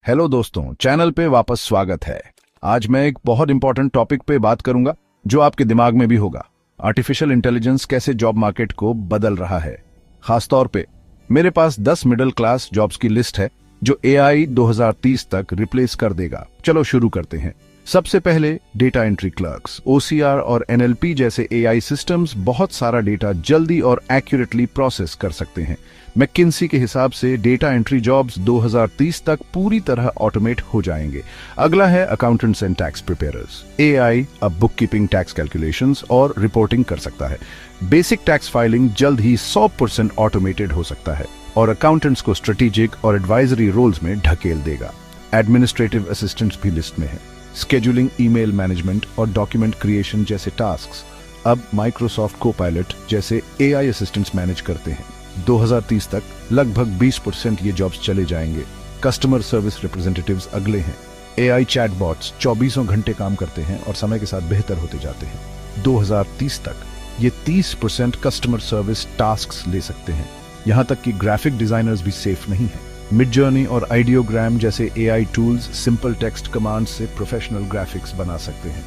Hello दोस्तों, channel पे वापस स्वागत है। आज मैं एक बहुत इंपॉर्टेंट टॉपिक पे बात करूंगा जो आपके दिमाग में भी होगा। आर्टिफिशियल इंटेलिजेंस कैसे जॉब मार्केट को बदल रहा है। खासतौर पे मेरे पास 10 मिडिल क्लास जॉब्स की लिस्ट है जो एआई 2030 तक रिप्लेस कर देगा। चलो शुरू करते हैं। सबसे पहले डेटा एंट्री क्लर्क्स। ओसीआर और एनएलपी जैसे एआई सिस्टम्स बहुत सारा डेटा जल्दी और एक्यूरेटली प्रोसेस कर सकते हैं। मैकिन्सी के हिसाब से डेटा एंट्री जॉब्स 2030 तक पूरी तरह ऑटोमेट हो जाएंगे। अगला है अकाउंटेंट्स एंड टैक्स प्रिपेयरर्स। एआई अब बुक कीपिंग, टैक्स कैलकुलेशंस और रिपोर्टिंग कर सकता है। बेसिक टैक्स फाइलिंग जल्द ही 100% ऑटोमेटेड हो सकता है और अकाउंटेंट्स को स्ट्रेटेजिक और एडवाइजरी रोल्स में ढकेल देगा। एडमिनिस्ट्रेटिव असिस्टेंट्स भी लिस्ट में है। स्केड्यूलिंग, ईमेल मैनेजमेंट और डॉक्यूमेंट क्रिएशन जैसे टास्क्स अब माइक्रोसॉफ्ट कोपायलट जैसे एआई असिस्टेंट्स मैनेज करते हैं। 2030 तक लगभग 20% ये जॉब्स चले जाएंगे। कस्टमर सर्विस रिप्रेजेंटेटिव्स अगले हैं। एआई चैटबॉट्स 24 घंटे काम करते हैं और समय के साथ बेहतर होते जाते हैं। 2030 तक ये 30% कस्टमर सर्विस टास्क्स ले सकते हैं। यहां तक कि ग्राफिक डिजाइनर्स भी सेफ नहीं है। मिडजर्नी और आइडियोग्राम जैसे AI tools simple text command से प्रोफेशनल ग्राफिक्स बना सकते हैं।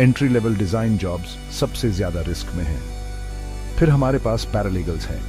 एंट्री लेवल डिजाइन जॉब्स सबसे ज्यादा रिस्क में हैं। फिर हमारे पास पैरालीगल्स हैं।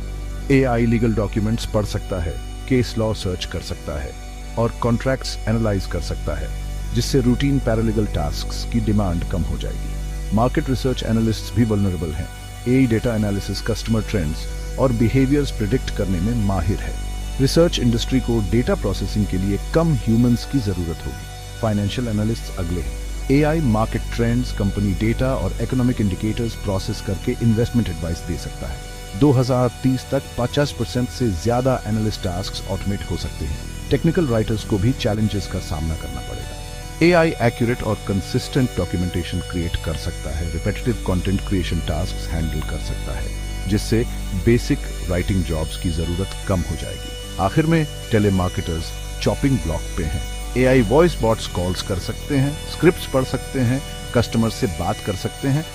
एआई लीगल डॉक्यूमेंट्स पढ़ सकता है, केस लॉ सर्च कर सकता है और कॉन्ट्रैक्ट्स एनालाइज कर सकता है, जिससे रूटीन पैरालीगल टास्क्स की डिमांड कम हो जाएगी। मार्केट रिसर्च एनालिस्ट्स भी वल्नरेबल हैं। AI data analysis customer trends और बिहेवियर्स प्रिडिक्ट करने में माहिर है। रिसर्च इंडस्ट्री को डेटा प्रोसेसिंग के लिए कम ह्यूमंस की जरूरत होगी। फाइनेंशियल एनालिस्ट्स अगले हैं। AI market trends, company data और इकोनॉमिक इंडिकेटर्स प्रोसेस करके इन्वेस्टमेंट एडवाइस दे सकता है। 2030 तक 50% से ज्यादा एनालिस्ट टास्क्स ऑटोमेट हो सकते हैं। टेक्निकल राइटर्स को भी चैलेंजेस का सामना करना पड़ेगा। एआई एक्यूरेट और कंसिस्टेंट डॉक्यूमेंटेशन क्रिएट कर सकता है। Repetitive content creation tasks handle कर सकता है, जिससे बेसिक राइटिंग जॉब्स की जरूरत कम हो जाएगी। आखिर में टेलीमार्केटर्स चॉपिंग ब्लॉक पे हैं। एआई वॉइस बॉट्स कॉल्स कर सकते हैं, स्क्रिप्ट्स पढ़ सकते हैं, कस्टमर से बात कर सकते हैं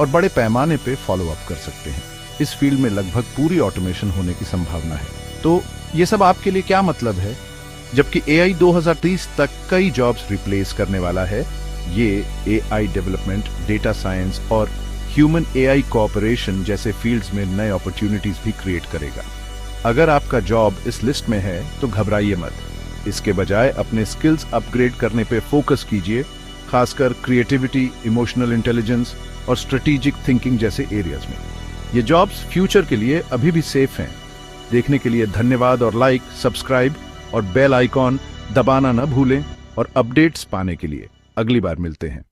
और बड़े पैमाने पे फॉलो अप कर सकते हैं। इस फील्ड में लगभग पूरी ऑटोमेशन होने की संभावना है। तो ये सब आपके लिए क्या मतलब है? जबकि एआई 2030 तक कई जॉब्स रिप्लेस करने वाला है, ये एआई डेवलपमेंट, डेटा साइंस और ह्यूमन एआई कोऑपरेशन जैसे फील्ड्स में नए अपॉर्चुनिटीज भी क्रिएट करेगा। अगर आपका जॉब इस लिस्ट में है तो घबराइए मत। इसके बजाय अपने स्किल्स अपग्रेड करने पे फोकस कीजिए, खासकर क्रिएटिविटी, इमोशनल इंटेलिजेंस और स्ट्रेटेजिक थिंकिंग जैसे एरियाज में। ये जॉब्स फ्यूचर के लिए अभी भी सेफ हैं। देखने के लिए धन्यवाद और लाइक, सब्सक्राइब और बेल आइकॉन दबाना न भूलें और अपडेट्स पाने के लिए अगली बार मिलते हैं।